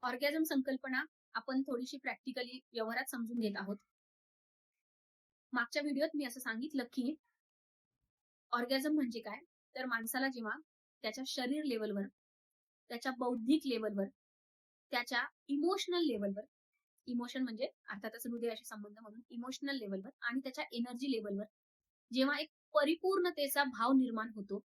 Orgasm संकल्पना आपण थोडीशी प्रॅक्टिकली व्यवहारात समजून घेत आहोत. मागच्या व्हिडिओत मी असं सांगितलं, की ऑर्गॅझम म्हणजे काय? तर माणसाला जेव्हा त्याच्या शरीर लेव्हलवर, त्याच्या बौद्धिक लेव्हलवर, त्याच्या इमोशनल लेव्हलवर, इमोशन म्हणजे अर्थातच हृदयाशी संबंध म्हणून इमोशनल लेव्हलवर आणि त्याच्या एनर्जी लेव्हलवर जेव्हा एक परिपूर्णतेचा भाव निर्माण होतो,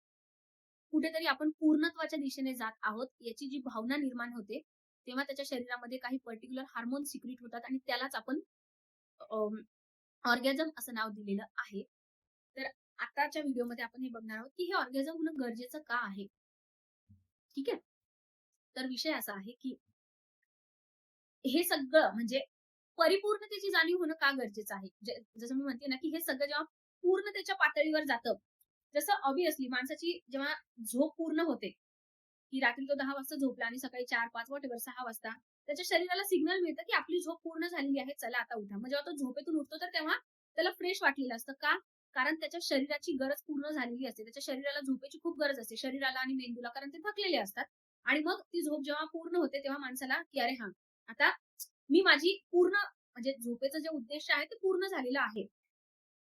कुठेतरी आपण पूर्णत्वाच्या दिशेने जात आहोत याची जी भावना निर्माण होते, तेव्हा त्याच्या शरीरामध्ये काही पर्टिक्युलर हार्मोन सिक्रीट होतात आणि त्यालाच आपण ऑर्गॅझम असं नाव दिलेलं आहे. तर आताच्या व्हिडिओमध्ये आपण हे बघणार आहोत, की हे ऑर्गॅझम होणं गरजेचं का आहे? ठीक आहे? तर विषय असा आहे, की हे सगळं म्हणजे परिपूर्णतेची जाणीव होणं का गरजेचं आहे? जसं मी म्हणते ना, की हे सगळं जेव्हा पूर्णतेच्या पातळीवर जातं, जसं ऑब्व्हियसली माणसाची जेव्हा झोप पूर्ण होते, की रात्री तो 10 वाजता झोपला आणि सकाळी 4, 5 व्हॉटएव्हर 6 वाजता त्याच्या शरीराला सिग्नल मिळतं, की आपली झोप पूर्ण झालेली आहे, चला आता उठा. मग जेव्हा तो झोपेतून उठतो तर तेव्हा त्याला फ्रेश वाटलेलं असतं. का? कारण त्याच्या शरीराची गरज पूर्ण झालेली असते. त्याच्या शरीराला झोपेची खूप गरज असते, शरीराला आणि मेंदूला, कारण ते थकलेले असतात. आणि मग ती झोप जेव्हा पूर्ण होते तेव्हा माणसाला, की अरे हां, आता मी माझी पूर्ण म्हणजे झोपेचं जे उद्देश आहे ते पूर्ण झालेलं आहे.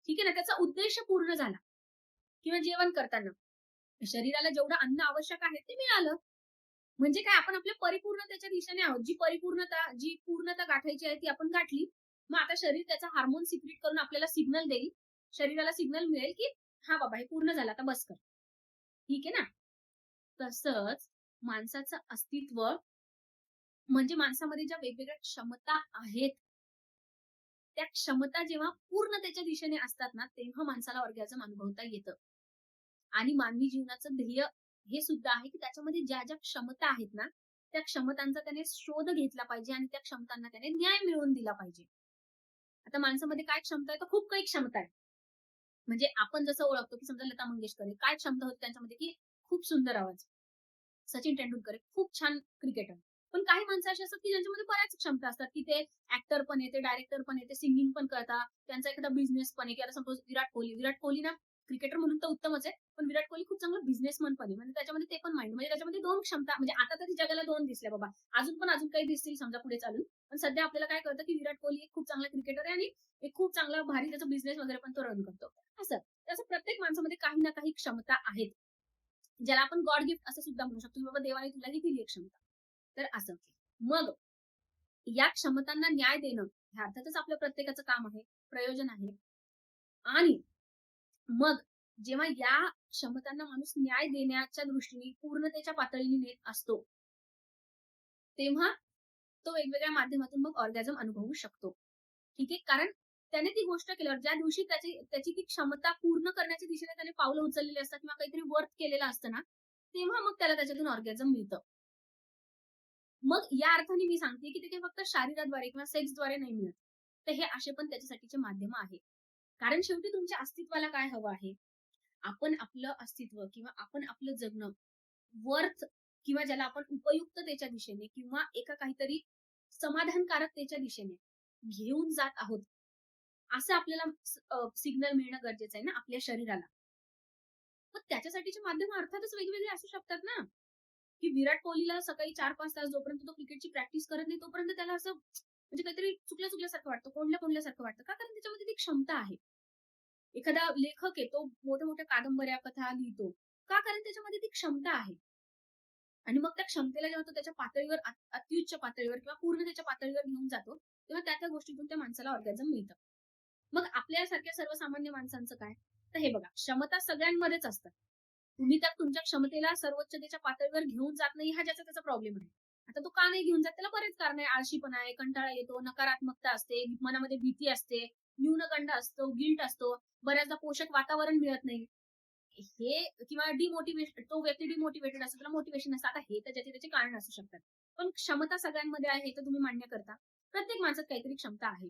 ठीक आहे ना? त्याचा उद्देश पूर्ण झाला किंवा जेवण करताना शरीराला जेवढं अन्न आवश्यक आहे ते मिळालं. म्हणजे काय आपण आपल्या परिपूर्णतेच्या दिशेने आहोत. जी पूर्णता गाठायची आहे ती आपण गाठली. मग आता शरीर त्याचा हार्मोन सिक्रीट करून आपल्याला सिग्नल देईल. शरीराला सिग्नल मिळेल, की "हां बाबा, हे पूर्ण झालं, आता बस कर." ठीक आहे ना? तसंच माणसाचं अस्तित्व म्हणजे माणसामध्ये ज्या वेगवेगळ्या क्षमता आहेत, त्या क्षमता जेव्हा पूर्ण त्याच्या दिशेने असतात ना, तेव्हा माणसाला ऑर्गॅझम अनुभवता येतं. आणि मानवी जीवनाचं ध्येय हे सुद्धा आहे, की त्याच्यामध्ये ज्या क्षमता आहेत ना, त्या क्षमतांचा त्याने शोध घेतला पाहिजे आणि त्या क्षमतांना त्याने न्याय मिळवून दिला पाहिजे. आता माणसामध्ये काय क्षमता आहे? तर खूप काही क्षमता आहे. म्हणजे आपण जसं ओळखतो, की समजा लता मंगेशकर आहे. काय क्षमता होती त्यांच्यामध्ये, की खूप सुंदर आवाज. सचिन तेंडुलकर आहे, खूप छान क्रिकेटर. पण काही माणसं अशी असतात, की ज्यांच्यामध्ये बऱ्याच क्षमता असतात, की ते ॲक्टर पण आहे, ते डायरेक्टर पण आहे, ते सिंगिंग पण करतात. त्यांचा एखादा बिझनेस पण आहे, की आता सपोज विराट कोहली ना क्रिकेटर म्हणून तर उत्तमच आहे. पण विराट कोहली खूप चांगला बिझनेसमन पण आहे. म्हणजे त्याच्यामध्ये ते पण माइंड म्हणजे त्याच्यामध्ये 2 क्षमता म्हणजे आता तरी जगाला 2 दिसल्या बाबा. अजून काही दिसतील समजा पुढे चालून. पण सध्या आपल्याला काय कळतं, की विराट कोहली एक खूप चांगला क्रिकेटर आहे आणि एक खूप चांगला भारी त्याचा बिझनेस वगैरे पण तो रन करतो. असं. तसं प्रत्येक माणसामध्ये काही ना काही क्षमता आहेत. ज्याला आपण गॉड गिफ्ट असं सुद्धा म्हणू शकतो, की बाबा देवाने तुला ही दिली आहे क्षमता. तर असं. मग या क्षमतांना न्याय देणं हे अर्थातच आपल्या प्रत्येकाचं काम आहे, प्रयोजन आहे. आणि मग जेव्हा या क्षमतांना माणूस न्याय देण्याच्या दृष्टीने पूर्णतेच्या पातळीने नेत असतो, तेव्हा तो वेगवेगळ्या माध्यमातून मग ऑर्गॅझम अनुभवू शकतो. ठीक आहे? कारण त्याने ती गोष्ट केल्यावर ज्या दिवशी त्याची ती क्षमता पूर्ण करण्याच्या दिशेने त्याने पावलं उचललेली असतात किंवा काहीतरी वर्क केलेलं असतं ना, तेव्हा मग त्याला त्याच्यातून ऑर्गॅझम मिळतं. मग या अर्थाने मी सांगते, की ते काही फक्त शरीराद्वारे किंवा सेक्सद्वारे नाही मिळत. तर हे असे पण त्याच्यासाठीचे माध्यम आहे. कारण शेवटी तुमच्या अस्तित्वाला काय हवं आहे? आपण आपलं अस्तित्व किंवा आपण आपलं जगणं वर्थ किंवा ज्याला आपण उपयुक्ततेच्या दिशेने किंवा एका काहीतरी समाधानकारकतेच्या दिशेने घेऊन जात आहोत. असं आपल्याला सिग्नल मिळणं गरजेचं आहे ना आपल्या शरीराला. मग त्याच्यासाठीचे माध्यम अर्थातच वेगवेगळे असू शकतात ना, की विराट कोहलीला सकाळी 4-5 तास जोपर्यंत तो क्रिकेटची प्रॅक्टिस करत नाही, तोपर्यंत त्याला असं म्हणजे काहीतरी चुकल्यासारखं वाटतं, कोंडल्यासारखं वाटतं. का? कारण त्याच्यामध्ये ती क्षमता आहे. एखादा लेखक आहे, तो मोठ्या-मोठ्या कादंबऱ्या, कथा लिहितो. का? कारण त्याच्यामध्ये ती क्षमता आहे. आणि मग त्या क्षमतेला जेव्हा तो त्याच्या पातळीवर अत्युच्च पातळीवर किंवा पूर्णतेच्या पातळीवर घेऊन जातो, तेव्हा त्या गोष्टीतून त्या माणसाला ऑर्गॅझम मिळतं. मग आपल्यासारख्या सर्वसामान्य माणसांचं काय? तर हे बघा, क्षमता सगळ्यांमध्येच असतात. तुम्ही त्या तुमच्या क्षमतेला सर्वोच्चतेच्या पातळीवर घेऊन जात नाही, हा ज्याचा त्याचा प्रॉब्लेम आहे. आता तो का नाही घेऊन जात? त्याला बरेच कारण आहे. आळशीपणा आहे, कंटाळा येतो, नकारात्मकता असते, मनामध्ये भीती असते, न्यूनगंड असतो, गिल्ट असतो, बऱ्याचदा पोषक वातावरण मिळत नाही. हे किंवा तो व्यक्ती डिमोटिव्हेटेड असतो, त्याला मोटिव्हेशन नसतं. आता हे तर ज्याचे त्याचे कारण असू शकतात. पण क्षमता सगळ्यांमध्ये आहे हे तर तुम्ही मान्य करता. प्रत्येक माणसात काहीतरी क्षमता आहे,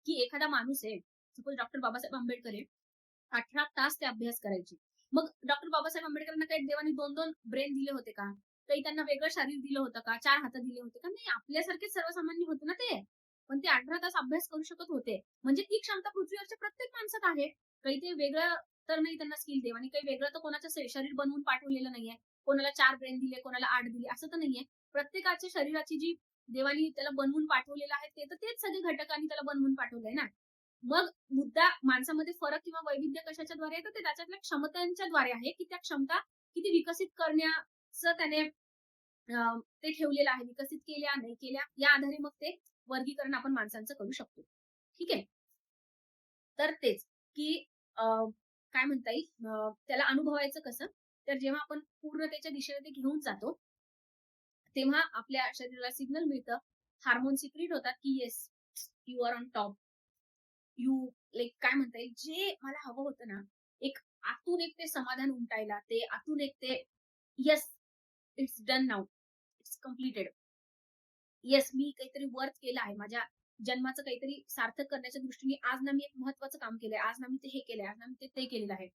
की एखादा माणूस आहे, सपोज डॉक्टर बाबासाहेब आंबेडकर आहे, 18 तास ते अभ्यास करायचे. मग डॉक्टर बाबासाहेब आंबेडकरांना काही देवाने 2-2 ब्रेन दिले होते का? काही त्यांना वेगळं शरीर दिलं होतं का? 4 हात दिले होते का? नाही, आपल्यासारखेच सर्वसामान्य होते ना ते. पण ते 18 तास अभ्यास करू शकत होते. म्हणजे ती क्षमता पृथ्वीवरच्या प्रत्येक माणसात आहे. काही ते वेगळं तर नाही त्यांना स्किल देवानी काही वेगळं तर कोणाचं शरीर बनवून पाठवलेलं नाहीये. कोणाला 4 ब्रेन दिले, कोणाला 8 दिले असं तर नाहीये. प्रत्येकाच्या शरीराची जी देवानी त्याला बनवून पाठवलेलं आहे, ते तर तेच सगळे घटकांनी त्याला बनवून पाठवलंय ना. मग मुद्दा माणसामध्ये फरक किंवा वैविध्य कशाच्याद्वारे आहे, तर ते त्याच्यातल्या क्षमतांच्या द्वारे आहे, की त्या क्षमता किती विकसित करण्याचं त्याने ते ठेवलेलं आहे. विकसित केल्या, नाही केल्या, या आधारे मग ते वर्गीकरण आपण माणसांचं करू शकतो. ठीक आहे? तर तेच, की काय म्हणता येईल, त्याला अनुभवायचं कसं? तर जेव्हा आपण पूर्णतेच्या दिशेने ते घेऊन जातो, तेव्हा आपल्या शरीराला सिग्नल मिळतं, हार्मोन सिक्रीट होतात, की yes, you are on top. You like काय म्हणता येईल, जे मला हवं होतं ना, एक आतून एक ते समाधान उमटायला, ते आतून एक ते yes, it's done now, it's completed. Yes, मी काहीतरी वर्थ केलं आहे. माझ्या जन्माचं काहीतरी सार्थक करण्याच्या दृष्टीने आज ना मी एक महत्त्वाचं काम केलंय. आज ना मी ते हे केलंय. आज ना मी ते केलेलं आहे.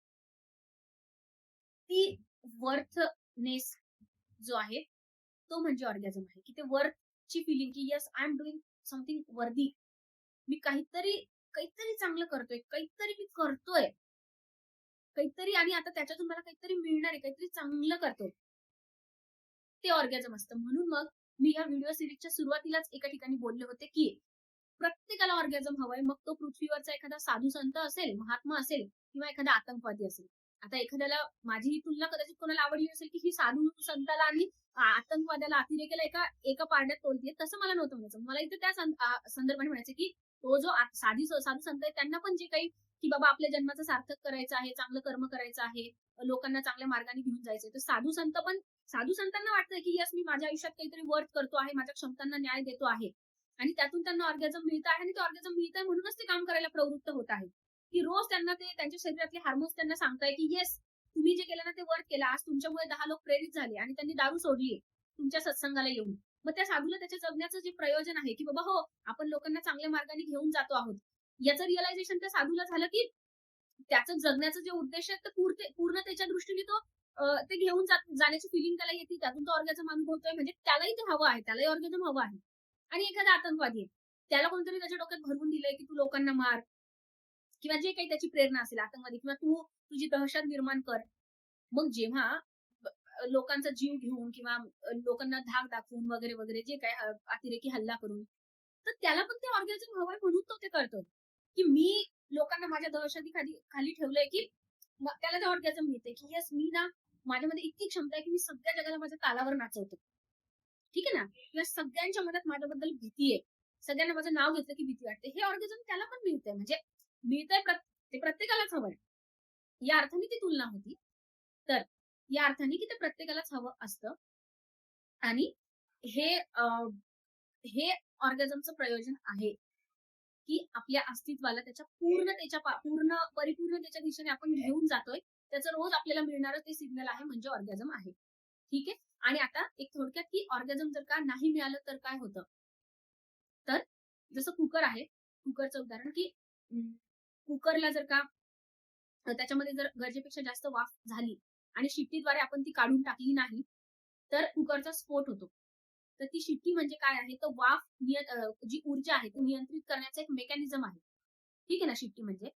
ती वर्थनेस जो आहे, तो म्हणजे ऑर्गॅझम आहे, की ते वर्थची फिलिंग, की yes, I am doing something वर्दी. मी काहीतरी काहीतरी चांगलं करतोय, काहीतरी मी करतोय. काहीतरी आणि आता त्याच्यातून मला काहीतरी मिळणार आहे, काहीतरी चांगलं करतोय. ते ऑर्गॅझम असतं. म्हणून मग मी ह्या व्हिडिओ सीरीजच्या सुरुवातीलाच एका ठिकाणी बोलले होते, की प्रत्येकाला ऑर्गॅझम हवंय. मग तो पृथ्वीवरचा एखादा साधू संत असेल, महात्मा असेल किंवा एखादा आतंकवादी असेल. आता एखाद्याला माझी ही तुलना कदाचित कोणाला आवडली नसेल, की ही साधू संताला आणि आतंकवाद्याला, अतिरेक्याला एका एका पारड्यात तोलतीये. तसं मला नव्हतं म्हणायचं. मला इथे त्या संदर्भाने म्हणायचं, की तो जो साधू संत आहे त्यांना पण जे काही, की बाबा आपल्या जन्माचं सार्थक करायचं आहे, चांगलं कर्म करायचं आहे, लोकांना चांगल्या मार्गाने घेऊन जायचंय. तर साधू संतांना वाटतंय, की यस, मी माझ्या आयुष्यात काहीतरी वर्थ करतो आहे, माझ्या क्षमतांना न्याय देतो आहे. आणि त्यातून त्यांना ऑर्गॅझम मिळत आहे आणि ते ऑर्गॅझम मिळत आहे म्हणूनच ते काम करायला प्रवृत्त होत आहे, की रोज त्यांना ते त्यांच्या शरीरातले हार्मोन्स त्यांना सांगताय, की येस, तुम्ही जे केलं ना ते वर्क केलं. आज तुमच्यामुळे 10 लोक प्रेरित झाले आणि त्यांनी दारू सोडली तुमच्या सत्संगाला येऊन. मग त्या साधूला त्याच्या जगण्याचं जे प्रयोजन आहे, की बाबा हो, आपण लोकांना चांगल्या मार्गाने घेऊन जातो आहोत. याचं रिअलायझेशन त्या साधूला झालं, की त्याचं जगण्याचं जे उद्देश आहे ते पूर्णतेच्या दृष्टीने तो ते घेऊन जाण्याची फिलिंग त्याला येते. त्यातून तो ऑर्गॅझम अनुभवतोय, म्हणजे त्यालाही ते हवं आहे. त्यालाही ऑर्गॅझम हवं आहे. आणि एखादा आतंकवादी आहे. त्याला कोणतरी त्याच्या डोक्यात भरवून दिलंय, की तू लोकांना मार किंवा जे काही त्याची प्रेरणा असेल आतंकवादी, किंवा तू तुझी दहशत निर्माण कर. मग जेव्हा लोकांचा जीव घेऊन किंवा लोकांना धाक दाखवून वगैरे वगैरे जे काही अतिरेकी हल्ला करून, तर त्याला पण ते ऑर्गॅनिझम हवंय म्हणून तो ते करतो, की मी लोकांना माझ्या दहशतीखाली खाली ठेवलंय, की त्याला ते ऑर्गॅनिझम मिळते, की येस, मी ना माझ्यामध्ये इतकी क्षमता आहे, की मी सगळ्या जगाला माझ्या तालावर नाचवतो. ठीक आहे ना? किंवा सगळ्यांच्या मनात माझ्याबद्दल भीती आहे. सगळ्यांना माझं नाव घेतलं की भीती वाटते. हे ऑर्गॅनिझम त्याला पण मिळतंय. म्हणजे मिळतंय, ते प्रत्येकालाच हवंय. या अर्थाने ती तुलना होती. तर या अर्थाने की ते प्रत्येकालाच हवं असतं. आणि हे हे ऑर्गॅनिझमचं प्रयोजन आहे, की आपल्या अस्तित्वाला त्याच्या परिपूर्णतेच्या दिशेने आपण घेऊन जातोय. त्याचं रोज आपल्याला मिळणारं ते सिग्नल आहे, म्हणजे ऑर्गॅझम आहे. ठीक आहे? आणि आता एक थोडक्यात, की ऑर्गॅझम जर का नाही मिळालं तर काय होतं? तर जसं कुकर आहे, कुकरचं उदाहरण, की कुकरला जर का त्याच्यामध्ये जर गरजेपेक्षा जास्त वाफ झाली आणि शिट्टीद्वारे आपण ती काढून टाकली नाही, तर कुकरचा स्फोट होतो. तर ती शिट्टी म्हणजे काय आहे? तर वाफ जी ऊर्जा आहे ती नियंत्रित करण्याचं एक मेकॅनिझम आहे. ठीक आहे ना, शिट्टी म्हणजे.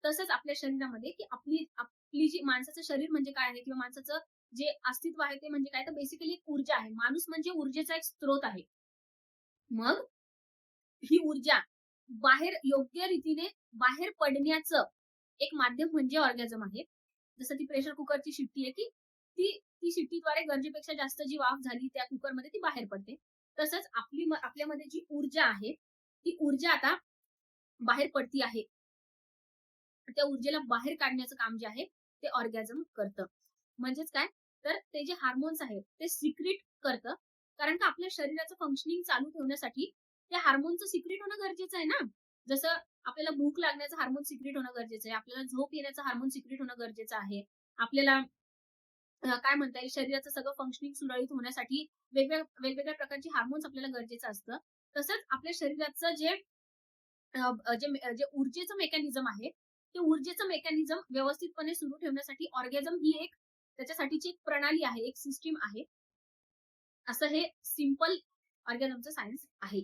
तसंच आपल्या शरीरामध्ये, की आपली आपली जी माणसाचं शरीर म्हणजे काय आहे, किंवा माणसाचं जे अस्तित्व आहे ते म्हणजे काय, तर बेसिकली एक ऊर्जा आहे. माणूस म्हणजे ऊर्जेचा एक स्रोत आहे. मग ही ऊर्जा योग्य रीतीने बाहेर पडण्याचं एक माध्यम म्हणजे ऑर्गॅझम आहे. जसं ती प्रेशर कुकरची शिट्टी आहे, की ती ती शिट्टीद्वारे गरजेपेक्षा जास्त जी वाफ झाली त्या कुकरमध्ये ती बाहेर पडते. तसंच आपल्यामध्ये जी ऊर्जा आहे, ती ऊर्जा आता बाहेर पडती आहे. त्या ऊर्जेला बाहेर काढण्याचं काम जे आहे, ते ऑर्गॅझम करतं. म्हणजेच काय, तर ते जे हार्मोन्स आहेत, ते सिक्रीट करतं. कारण का आपल्या शरीराचं फंक्शनिंग चालू ठेवण्यासाठी त्या हार्मोनचं सिक्रीट होणं गरजेचं आहे ना. जसं आपल्याला भूक लागण्याचं हार्मोन सिक्रीट होणं गरजेचं आहे. आपल्याला झोप येण्याचं हार्मोन सिक्रीट होणं गरजेचं आहे. आपल्याला काय म्हणता येईल, शरीराचं सगळं फंक्शनिंग सुरळीत होण्यासाठी वेगवेगळ्या प्रकारची हार्मोन्स आपल्याला गरजेचं असतं. तसंच आपल्या शरीराचं जे ऊर्जेचं मेकॅनिझम आहे, ते ऊर्जेचं मेकॅनिझम व्यवस्थितपणे सुरू ठेवण्यासाठी ऑर्गॅझम ही एक त्याच्यासाठीची एक प्रणाली आहे, एक सिस्टीम आहे. असं हे सिंपल ऑर्गॅझमचं सायन्स आहे.